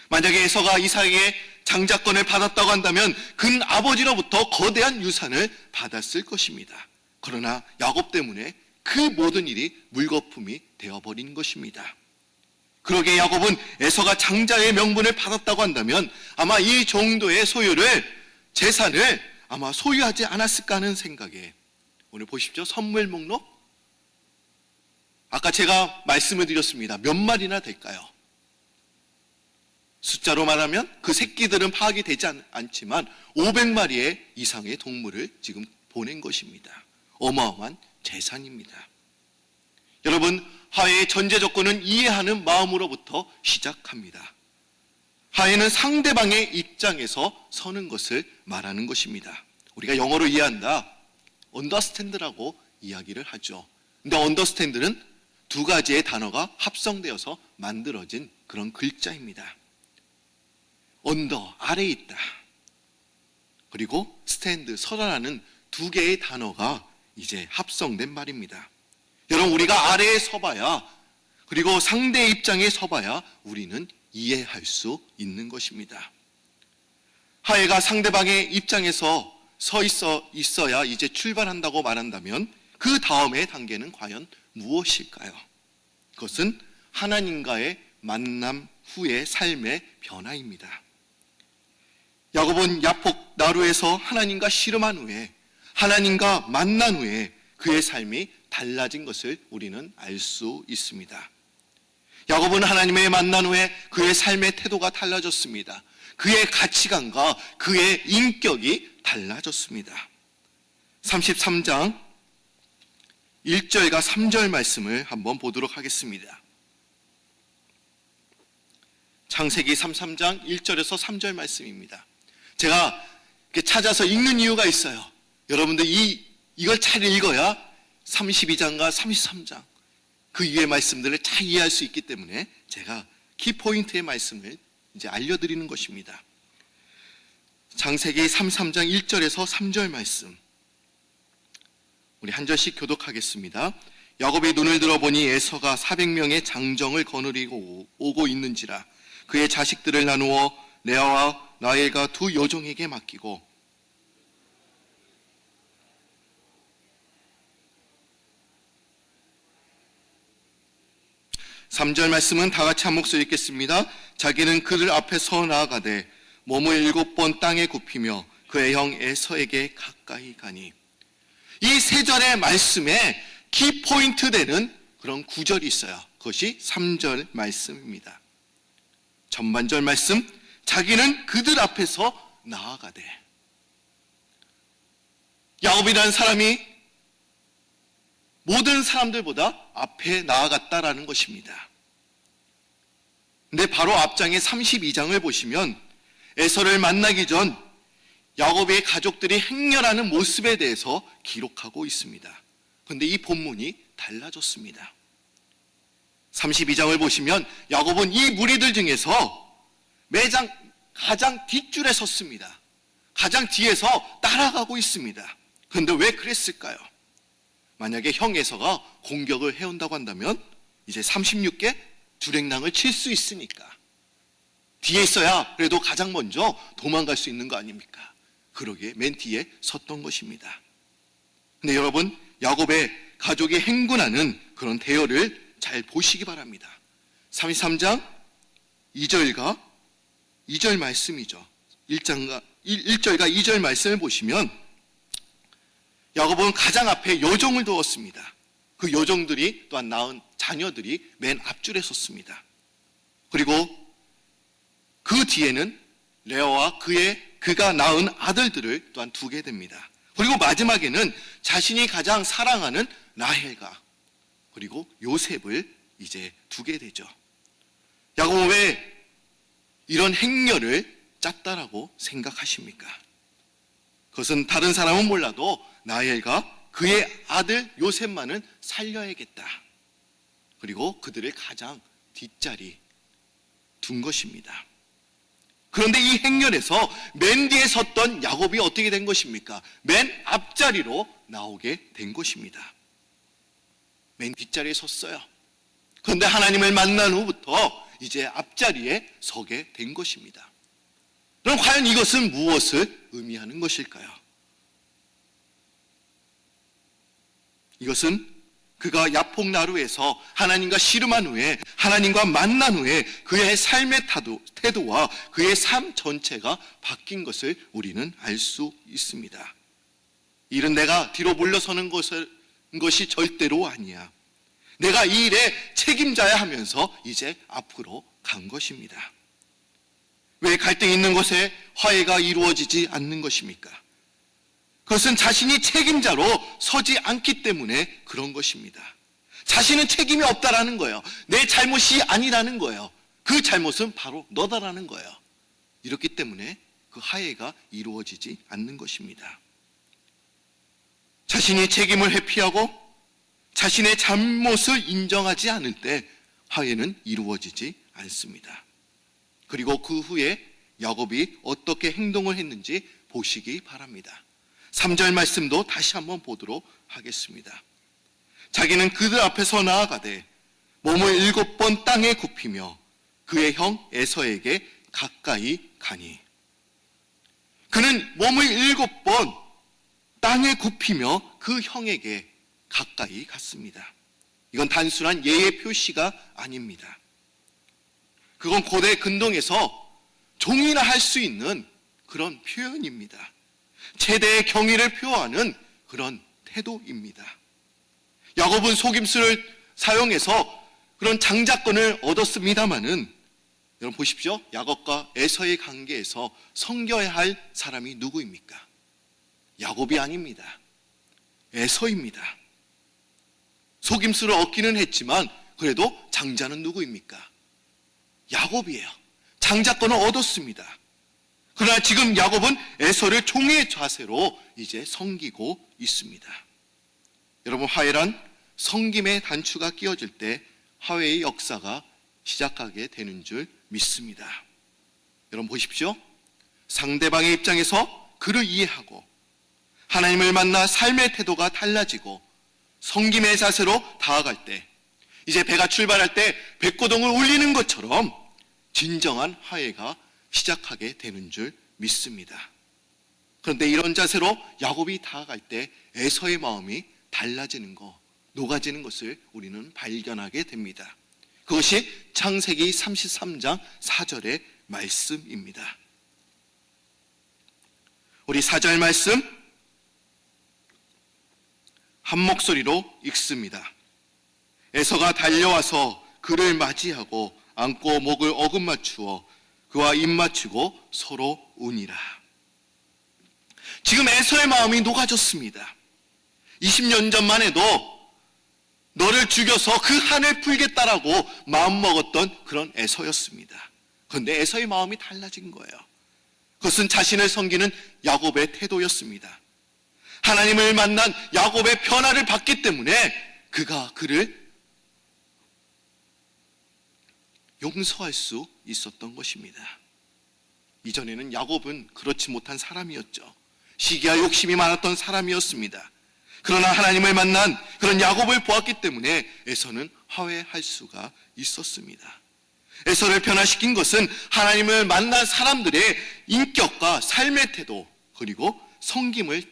만약에 에서가 이삭에게 장자권을 받았다고 한다면 그 아버지로부터 거대한 유산을 받았을 것입니다. 그러나 야곱 때문에 그 모든 일이 물거품이 되어버린 것입니다. 그러기에 야곱은 에서가 장자의 명분을 받았다고 한다면 아마 이 정도의 재산을 아마 소유하지 않았을까 하는 생각에, 오늘 보십시오. 선물 목록. 아까 제가 말씀을 드렸습니다. 몇 마리나 될까요? 숫자로 말하면 그 새끼들은 파악이 되지 않지만 500마리의 이상의 동물을 지금 보낸 것입니다. 어마어마한 재산입니다. 여러분, 화해의 전제 조건은 이해하는 마음으로부터 시작합니다. 화해는 상대방의 입장에서 서는 것을 말하는 것입니다. 우리가 영어로 이해한다, understand라고 이야기를 하죠. 근데 understand는 두 가지의 단어가 합성되어서 만들어진 그런 글자입니다. under, 아래에 있다. 그리고 stand, 서라라는 두 개의 단어가 이제 합성된 말입니다. 여러분, 우리가 아래에 서봐야, 그리고 상대의 입장에 서봐야 우리는 이해할 수 있는 것입니다. 화해가 상대방의 입장에서 서 있어야 이제 출발한다고 말한다면 그 다음의 단계는 과연 무엇일까요? 그것은 하나님과의 만남 후의 삶의 변화입니다. 야곱은 야폭 나루에서 하나님과 씨름한 후에, 하나님과 만난 후에 그의 삶이 달라진 것을 우리는 알 수 있습니다. 야곱은 하나님의 만난 후에 그의 삶의 태도가 달라졌습니다. 그의 가치관과 그의 인격이 달라졌습니다. 33장 1절과 3절 말씀을 한번 보도록 하겠습니다. 창세기 33장 1절에서 3절 말씀입니다. 제가 찾아서 읽는 이유가 있어요. 여러분들 이걸 잘 읽어야 32장과 33장 그 위의 말씀들을 잘 이해할 수 있기 때문에 제가 키포인트의 말씀을 이제 알려드리는 것입니다. 창세기 33장 1절에서 3절 말씀, 우리 한 절씩 교독하겠습니다. 야곱이 눈을 들어보니 에서가 400명의 장정을 거느리고 오고 있는지라 그의 자식들을 나누어 레아와 라헬과 두 여종에게 맡기고, 3절 말씀은 다 같이 한 목소리 읽겠습니다. 자기는 그들 앞에 서 나아가되 몸을 7번 땅에 굽히며 그의 형 에서에게 가까이 가니. 이 3절의 말씀에 키포인트 되는 그런 구절이 있어요. 그것이 3절 말씀입니다. 전반절 말씀, 자기는 그들 앞에서 나아가되. 야곱이라는 사람이 모든 사람들보다 앞에 나아갔다라는 것입니다. 근데 바로 앞장의 32장을 보시면 에서를 만나기 전 야곱의 가족들이 행렬하는 모습에 대해서 기록하고 있습니다. 그런데 이 본문이 달라졌습니다. 32장을 보시면 야곱은 이 무리들 중에서 가장 뒷줄에 섰습니다. 가장 뒤에서 따라가고 있습니다. 그런데 왜 그랬을까요? 만약에 형 에서가 공격을 해온다고 한다면 이제 36개 주랭랑을 칠 수 있으니까 뒤에 있어야 그래도 가장 먼저 도망갈 수 있는 거 아닙니까? 그러기에 맨 뒤에 섰던 것입니다. 근데 여러분, 야곱의 가족이 행군하는 그런 대열을 잘 보시기 바랍니다. 33장 2절과 2절 말씀이죠. 1절과 2절 말씀을 보시면 야곱은 가장 앞에 여종을 두었습니다. 그 여종들이 또한 낳은 자녀들이 맨 앞줄에 섰습니다. 그리고 그 뒤에는 레아와 그가 낳은 아들들을 또한 두게 됩니다. 그리고 마지막에는 자신이 가장 사랑하는 라헬과 그리고 요셉을 이제 두게 되죠. 야곱은 왜 이런 행렬을 짰다라고 생각하십니까? 그것은 다른 사람은 몰라도 라헬과 그의 아들 요셉만은 살려야겠다. 그리고 그들을 가장 뒷자리 둔 것입니다. 그런데 이 행렬에서 맨 뒤에 섰던 야곱이 어떻게 된 것입니까? 맨 앞자리로 나오게 된 것입니다. 맨 뒷자리에 섰어요. 그런데 하나님을 만난 후부터 이제 앞자리에 서게 된 것입니다. 그럼 과연 이것은 무엇을 의미하는 것일까요? 이것은 그가 야폭나루에서 하나님과 씨름한 후에, 하나님과 만난 후에 그의 삶의 태도와 그의 삶 전체가 바뀐 것을 우리는 알 수 있습니다. 일은 내가 뒤로 물러서는 것이 절대로 아니야. 내가 이 일의 책임자야 하면서 이제 앞으로 간 것입니다. 왜 갈등이 있는 곳에 화해가 이루어지지 않는 것입니까? 그것은 자신이 책임자로 서지 않기 때문에 그런 것입니다. 자신은 책임이 없다라는 거예요. 내 잘못이 아니라는 거예요. 그 잘못은 바로 너다라는 거예요. 이렇기 때문에 그 화해가 이루어지지 않는 것입니다. 자신이 책임을 회피하고 자신의 잘못을 인정하지 않을 때 화해는 이루어지지 않습니다. 그리고 그 후에 야곱이 어떻게 행동을 했는지 보시기 바랍니다. 3절 말씀도 다시 한번 보도록 하겠습니다. 자기는 그들 앞에서 나아가되 몸을 7번 땅에 굽히며 그의 형 에서에게 가까이 가니, 그는 몸을 7번 땅에 굽히며 그 형에게 가까이 갔습니다. 이건 단순한 예의 표시가 아닙니다. 그건 고대 근동에서 종이나 할 수 있는 그런 표현입니다. 최대의 경의를 표하는 그런 태도입니다. 야곱은 속임수를 사용해서 그런 장자권을 얻었습니다마는, 여러분 보십시오. 야곱과 에서의 관계에서 섬겨야 할 사람이 누구입니까? 야곱이 아닙니다. 에서입니다. 속임수를 얻기는 했지만 그래도 장자는 누구입니까? 야곱이에요. 장자권을 얻었습니다. 그러나 지금 야곱은 에서를 종의 자세로 이제 섬기고 있습니다. 여러분, 화해란 섬김의 단추가 끼워질 때 화해의 역사가 시작하게 되는 줄 믿습니다. 여러분 보십시오. 상대방의 입장에서 그를 이해하고 하나님을 만나 삶의 태도가 달라지고 섬김의 자세로 다가갈 때, 이제 배가 출발할 때 백고동을 울리는 것처럼 진정한 화해가 시작하게 되는 줄 믿습니다. 그런데 이런 자세로 야곱이 다가갈 때 에서의 마음이 달라지는 것, 녹아지는 것을 우리는 발견하게 됩니다. 그것이 창세기 33장 4절의 말씀입니다. 우리 4절 말씀 한 목소리로 읽습니다. 에서가 달려와서 그를 맞이하고 안고 목을 어긋맞추어 그와 입 맞추고 서로 우니라. 지금 에서의 마음이 녹아졌습니다. 20년 전만 해도 너를 죽여서 그 한을 풀겠다라고 마음먹었던 그런 에서였습니다. 그런데 에서의 마음이 달라진 거예요. 그것은 자신을 섬기는 야곱의 태도였습니다. 하나님을 만난 야곱의 변화를 받기 때문에 그가 그를 용서할 수 있었던 것입니다. 이전에는 야곱은 그렇지 못한 사람이었죠. 시기와 욕심이 많았던 사람이었습니다. 그러나 하나님을 만난 그런 야곱을 보았기 때문에 에서는 화해할 수가 있었습니다. 에서를 변화시킨 것은 하나님을 만난 사람들의 인격과 삶의 태도, 그리고 섬김의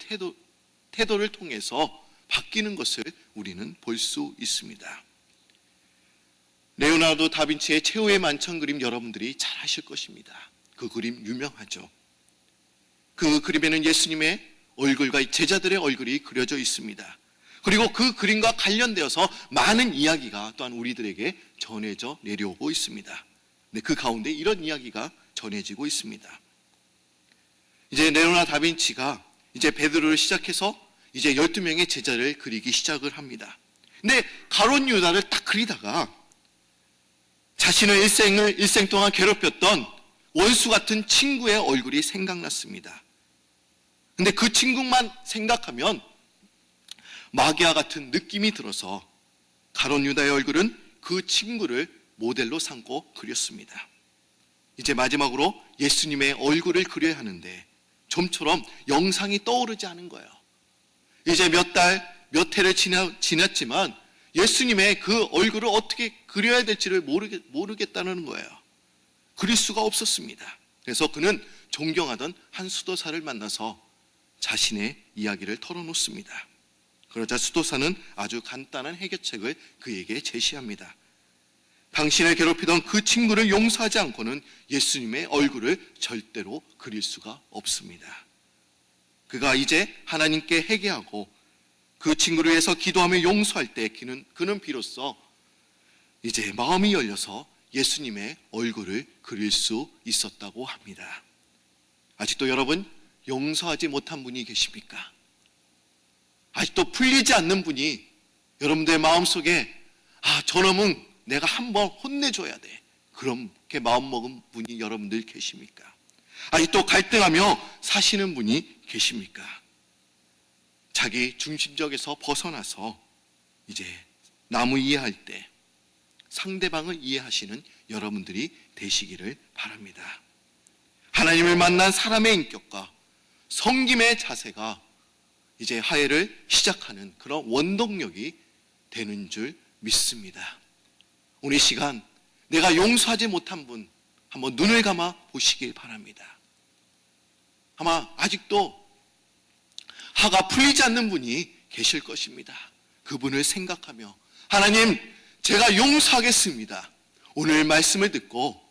태도를 통해서 바뀌는 것을 우리는 볼 수 있습니다. 레오나르도 다빈치의 최후의 만찬 그림 여러분들이 잘 아실 것입니다. 그 그림 유명하죠. 그 그림에는 예수님의 얼굴과 제자들의 얼굴이 그려져 있습니다. 그리고 그 그림과 관련되어서 많은 이야기가 또한 우리들에게 전해져 내려오고 있습니다. 네, 그 가운데 이런 이야기가 전해지고 있습니다. 이제 레오나르도 다빈치가 이제 베드로를 시작해서 이제 12명의 제자를 그리기 시작을 합니다. 근데 가룟 유다를 딱 그리다가 자신을 일생 동안 괴롭혔던 원수 같은 친구의 얼굴이 생각났습니다. 근데 그 친구만 생각하면 마귀와 같은 느낌이 들어서 가룟 유다의 얼굴은 그 친구를 모델로 삼고 그렸습니다. 이제 마지막으로 예수님의 얼굴을 그려야 하는데 좀처럼 영상이 떠오르지 않은 거예요. 이제 몇 해를 지났지만 예수님의 그 얼굴을 어떻게 그려야 될지를 모르겠다는 거예요. 그릴 수가 없었습니다. 그래서 그는 존경하던 한 수도사를 만나서 자신의 이야기를 털어놓습니다. 그러자 수도사는 아주 간단한 해결책을 그에게 제시합니다. 당신을 괴롭히던 그 친구를 용서하지 않고는 예수님의 얼굴을 절대로 그릴 수가 없습니다. 그가 이제 하나님께 회개하고 그 친구를 위해서 기도하며 용서할 때 그는 비로소 이제 마음이 열려서 예수님의 얼굴을 그릴 수 있었다고 합니다. 아직도 여러분 용서하지 못한 분이 계십니까? 아직도 풀리지 않는 분이 여러분들의 마음속에 저놈은 내가 한번 혼내줘야 돼, 그렇게 마음먹은 분이 여러분들 계십니까? 아직도 갈등하며 사시는 분이 계십니까? 자기 중심적에서 벗어나서 이제 남을 이해할 때 상대방을 이해하시는 여러분들이 되시기를 바랍니다. 하나님을 만난 사람의 인격과 섬김의 자세가 이제 화해를 시작하는 그런 원동력이 되는 줄 믿습니다. 오늘 이 시간 내가 용서하지 못한 분 한번 눈을 감아 보시길 바랍니다. 아마 아직도 화가 풀리지 않는 분이 계실 것입니다. 그분을 생각하며 하나님, 제가 용서하겠습니다. 오늘 말씀을 듣고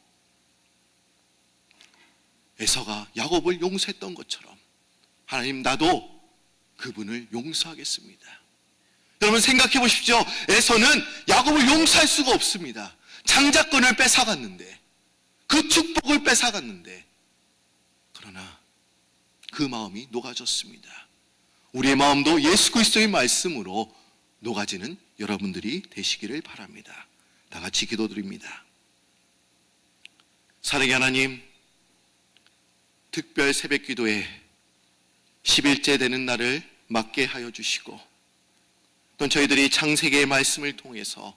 에서가 야곱을 용서했던 것처럼 하나님, 나도 그분을 용서하겠습니다. 여러분 생각해 보십시오. 에서는 야곱을 용서할 수가 없습니다. 장자권을 뺏어갔는데, 그 축복을 뺏어갔는데, 그러나 그 마음이 녹아졌습니다. 우리의 마음도 예수 그리스도의 말씀으로 녹아지는 여러분들이 되시기를 바랍니다. 다 같이 기도드립니다. 사랑의 하나님, 특별 새벽 기도에 10일째 되는 날을 맞게 하여 주시고, 또 저희들이 창세기의 말씀을 통해서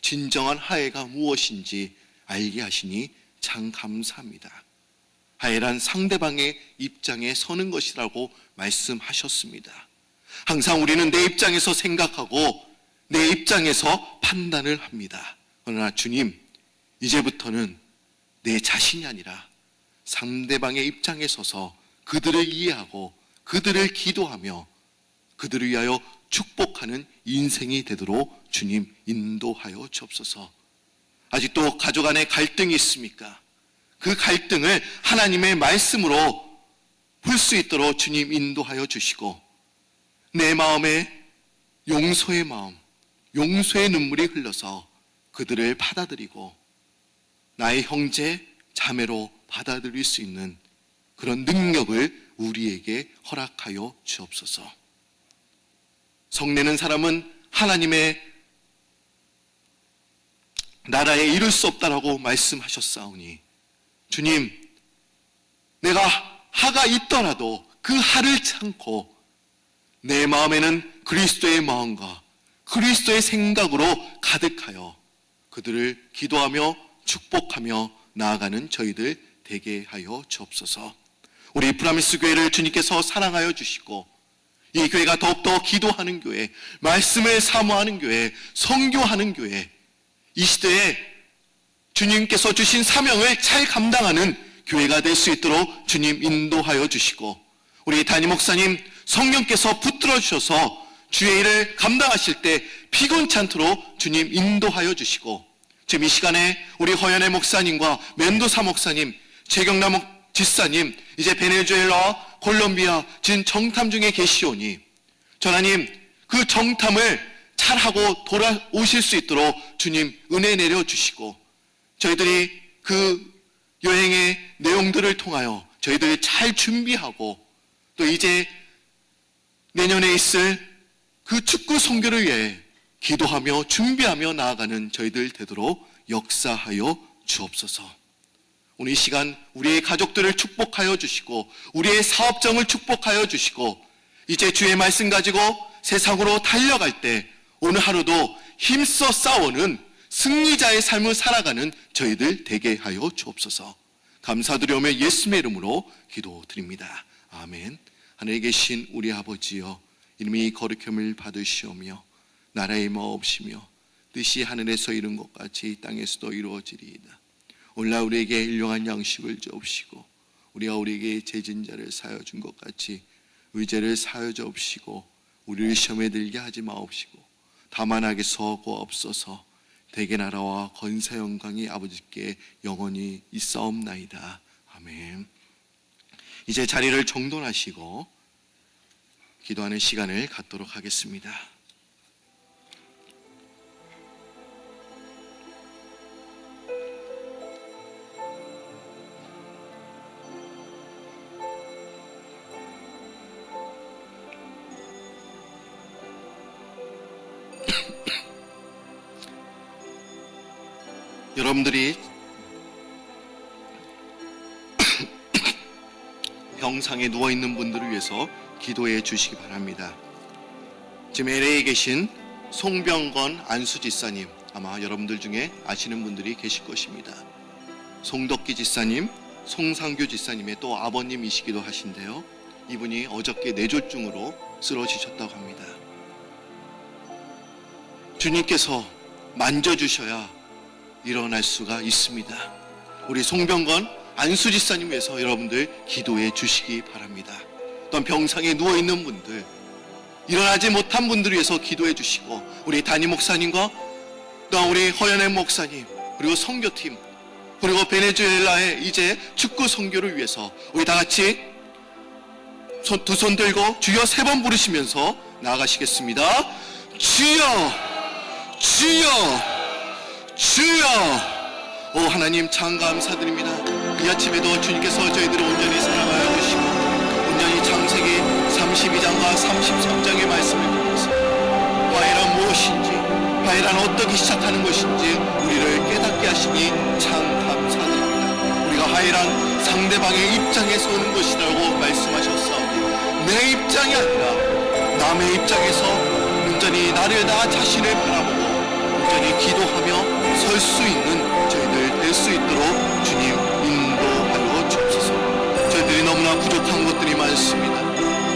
진정한 화해가 무엇인지 알게 하시니 참 감사합니다. 화해란 상대방의 입장에 서는 것이라고 말씀하셨습니다. 항상 우리는 내 입장에서 생각하고 내 입장에서 판단을 합니다. 그러나 주님, 이제부터는 내 자신이 아니라 상대방의 입장에 서서 그들을 이해하고 그들을 기도하며 그들을 위하여 축복하는 인생이 되도록 주님 인도하여 주옵소서. 아직도 가족 안에 갈등이 있습니까? 그 갈등을 하나님의 말씀으로 풀 수 있도록 주님 인도하여 주시고, 내 마음에 용서의 마음, 용서의 눈물이 흘러서 그들을 받아들이고 나의 형제, 자매로 받아들일 수 있는 그런 능력을 우리에게 허락하여 주옵소서. 성내는 사람은 하나님의 나라에 이룰 수 없다라고 말씀하셨사오니, 주님, 내가 화가 있더라도 그 화를 참고 내 마음에는 그리스도의 마음과 그리스도의 생각으로 가득하여 그들을 기도하며 축복하며 나아가는 저희들 되게 하여 주옵소서. 우리 브라미스 교회를 주님께서 사랑하여 주시고, 이 교회가 더욱더 기도하는 교회, 말씀을 사모하는 교회, 선교하는 교회, 이 시대에 주님께서 주신 사명을 잘 감당하는 교회가 될 수 있도록 주님 인도하여 주시고, 우리 담임 목사님 성령께서 붙들어 주셔서 주의 일을 감당하실 때 피곤치 않도록 주님 인도하여 주시고, 지금 이 시간에 우리 허연의 목사님과 멘도사 목사님, 최경남 집사님, 이제 베네수엘라, 콜롬비아 지금 정탐 중에 계시오니, 전하님 그 정탐을 잘하고 돌아오실 수 있도록 주님 은혜 내려주시고, 저희들이 그 여행의 내용들을 통하여 저희들이 잘 준비하고, 또 이제 내년에 있을 그 축구 선교를 위해 기도하며 준비하며 나아가는 저희들 되도록 역사하여 주옵소서. 오늘 이 시간 우리의 가족들을 축복하여 주시고, 우리의 사업장을 축복하여 주시고, 이제 주의 말씀 가지고 세상으로 달려갈 때 오늘 하루도 힘써 싸우는 승리자의 삶을 살아가는 저희들 되게 하여 주옵소서. 감사드리오며 예수님의 이름으로 기도드립니다. 아멘. 하늘에 계신 우리 아버지여, 이름이 거룩함을 받으시오며 나라의 마옵시며 뜻이 하늘에서 이룬 것 같이 땅에서도 이루어지리이다. 오늘날 우리에게 일용할 양식을 주옵시고, 우리가 우리에게 죄진 자를 사하여 준 것 같이 의죄를 사하여 주옵시고, 우리를 시험에 들게 하지 마옵시고 다만 악에서 구하옵소서. 대개 나라와 권세 영광이 아버지께 영원히 있사옵나이다. 아멘. 이제 자리를 정돈하시고 기도하는 시간을 갖도록 하겠습니다. 여러분들이 병상에 누워있는 분들을 위해서 기도해 주시기 바랍니다. 지금 LA에 계신 송병건 안수지사님, 아마 여러분들 중에 아시는 분들이 계실 것입니다. 송덕기 지사님, 송상규 지사님의 또 아버님이시기도 하신데요, 이분이 어저께 뇌졸중으로 쓰러지셨다고 합니다. 주님께서 만져주셔야 일어날 수가 있습니다. 우리 송병건 안수지사님 위해서 여러분들 기도해 주시기 바랍니다. 또한 병상에 누워있는 분들, 일어나지 못한 분들을 위해서 기도해 주시고, 우리 담임 목사님과 또한 우리 허연행 목사님, 그리고 선교팀, 그리고 베네수엘라의 이제 축구 선교를 위해서 우리 다 같이 두 손 들고 주여 3번 부르시면서 나아가시겠습니다. 주여, 주여, 주여. 오 하나님 참 감사드립니다. 이 아침에도 주님께서 저희들을 온전히 사랑하여 주시고, 온전히 창세기 32장과 33장의 말씀을 통해서 화해란 무엇인지, 화해란 어떻게 시작하는 것인지 우리를 깨닫게 하시니 참 감사드립니다. 우리가 화해란 상대방의 입장에 서는 것이라고 말씀하셨어. 내 입장이 아니라 남의 입장에서 온전히 나를 나 자신을 바라보고 온전히 기도하며 설 수 있는 저희들 될 수 있도록 주님 인도하여 주옵소서. 저희들이 너무나 부족한 것들이 많습니다.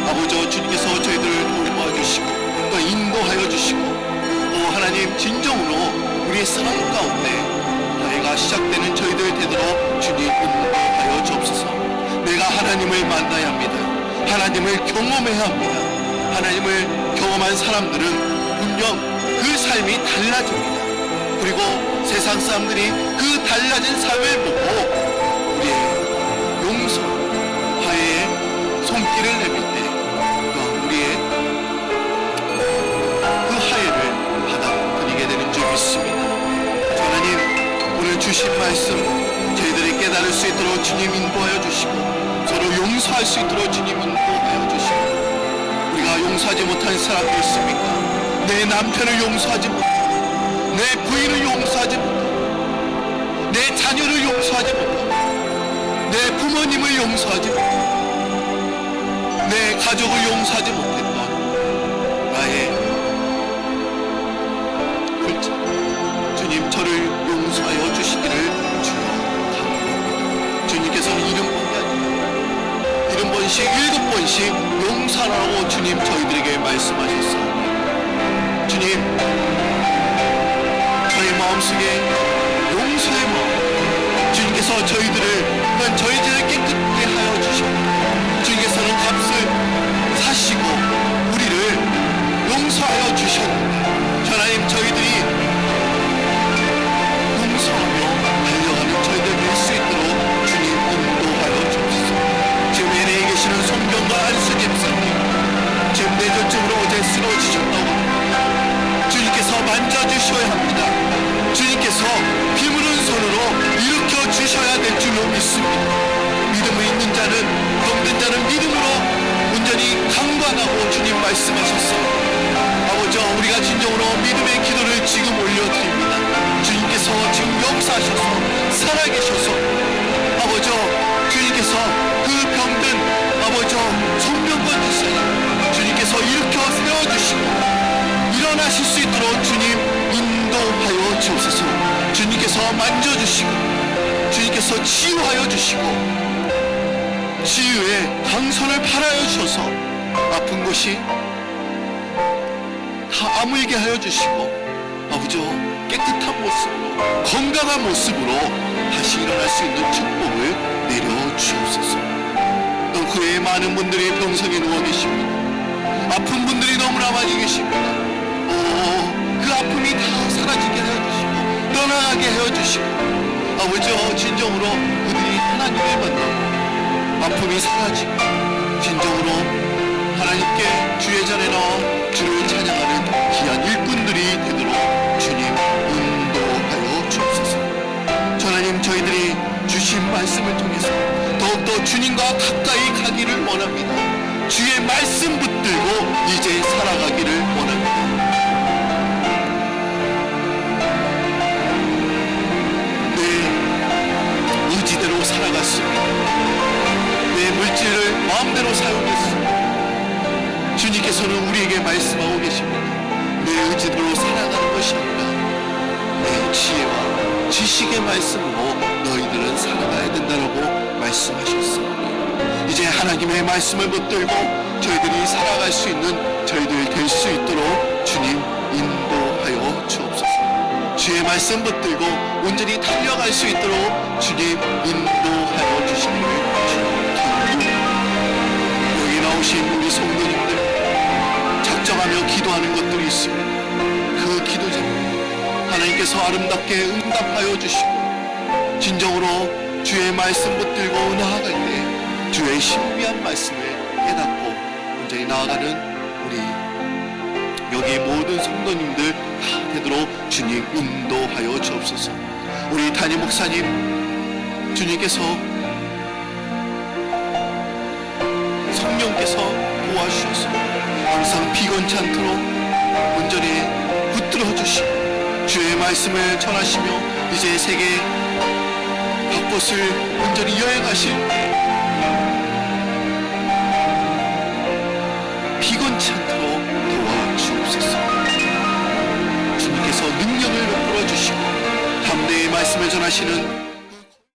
아버지, 주님께서 저희들을 돌봐주시고 또 인도하여 주시고, 오 하나님 진정으로 우리의 삶 가운데 화해가 시작되는 저희들 되도록 주님 인도하여 주옵소서. 내가 하나님을 만나야 합니다. 하나님을 경험해야 합니다. 하나님을 경험한 사람들은 분명 그 삶이 달라집니다. 그리고 세상 사람들이 그 달라진 삶을 보고 우리의 용서, 화해의 손길을 내밀 때 또한 우리의 그 화해를 받아들이게 되는 줄 믿습니다. 하나님, 오늘 주신 말씀 저희들이 깨달을 수 있도록 주님 인도하여 주시고, 서로 용서할 수 있도록 주님 인도하여 주시고, 우리가 용서하지 못한 사람이 있습니까? 내 남편을 용서하지 못하고, 내 부인을 용서하지 못하고, 내 자녀를 용서하지 못하고, 내 부모님을 용서하지 못하고, 내 가족을 용서하지 못했던 나의 글자, 주님 저를 용서하여 주시기를 주여 간구합니다. 주님께서는 70번이 아니라 70번씩 7번씩 용서하라고 주님 저희들에게 말씀하셨습니다. 주님, 저희 마음속에 용서의 마음, 주님께서 저희들을 깨끗하게 하여 주셨고, 주님께서는 값을 사시고 우리를 용서하여 주셨는데, 하나님 저희들이 용서하며 달려가는 저희들 될 수 있도록 주님 인도하여 주옵소서. 지금 LA에 계시는 송병건 안수 집사님, 지금 뇌졸중으로 어제 쓰러지셨다고 합니다. 주님께서 만져주셔야 합니다. 주님께서 비무른 손으로 일으켜 주셔야 될 줄로 믿습니다. 믿음이 있는 자는, 병든 자는 믿음으로 온전히 강건하고 주님 말씀하셨어요. 아버지, 우리가 진정으로 믿음의 기도를 지금 올려드립니다. 주님께서 지금 역사하셔서 살아계셔서 아버지, 주님께서 그 병든 아버지 송병건 지사님 주님께서 일으켜 세워주시고 일어나실 수 있도록 주님 인도하여 주옵소서. 주님께서 만져주시고 주님께서 치유하여 주시고 치유의 강선을 팔아여 주셔서 아픈 곳이 다 아물게 하여 주시고 아버지, 깨끗한 모습으로 건강한 모습으로 다시 일어날 수 있는 축복을 내려 주옵소서. 또 그 외에 많은 분들이 병상에 누워 계십니다. 아픈 분들이 너무나 많이 계십니다. 그 아픔이 다 사라지게 하여 주시고 떠나가게 하여 주시고 아버지, 진정으로 그들이 하나님을 만나고 아픔이 사라지고 진정으로 하나님께 주의 전에 나와 주를 찬양하는 귀한 일꾼들이 되도록 주님 인도하여 주옵소서. 하나님, 저희들이 주신 말씀을 통해서 더욱더 주님과 가까이 가기를 원합니다. 주의 말씀 붙들고 이제 살아가기를 원합니다. 오늘 우리에게 말씀하고 계십니다. 내 의지대로 살아가는 것이 아니라 내 지혜와 지식의 말씀으로 너희들은 살아가야 된다라고 말씀하셨습니다. 이제 하나님의 말씀을 붙들고 저희들이 살아갈 수 있는 저희들 될 수 있도록 주님 인도하여 주옵소서. 주의 말씀 붙들고 온전히 달려갈 수 있도록 주님 인도하여 주시기를 기도합니다. 여기 나오신 우리 성도님들 작정하며 기도하는 것들이 있습니다. 그 기도 제목 하나님께서 아름답게 응답하여 주시고 진정으로 주의 말씀 붙들고 나아갈 때 주의 신비한 말씀을 깨닫고 온전히 나아가는 우리 여기 모든 성도님들 다 되도록 주님 인도하여 주옵소서. 우리 담임 목사님 주님께서 성령께서 도와주셔서 항상 피곤치 않도록 온전히 붙들어 주시고 주의 말씀을 전하시며 이제 세계 곳곳을 온전히 여행하실 때 피곤치 않도록 도와주옵소서. 주님께서 능력을 베풀어 주시고 담대히 말씀을 전하시는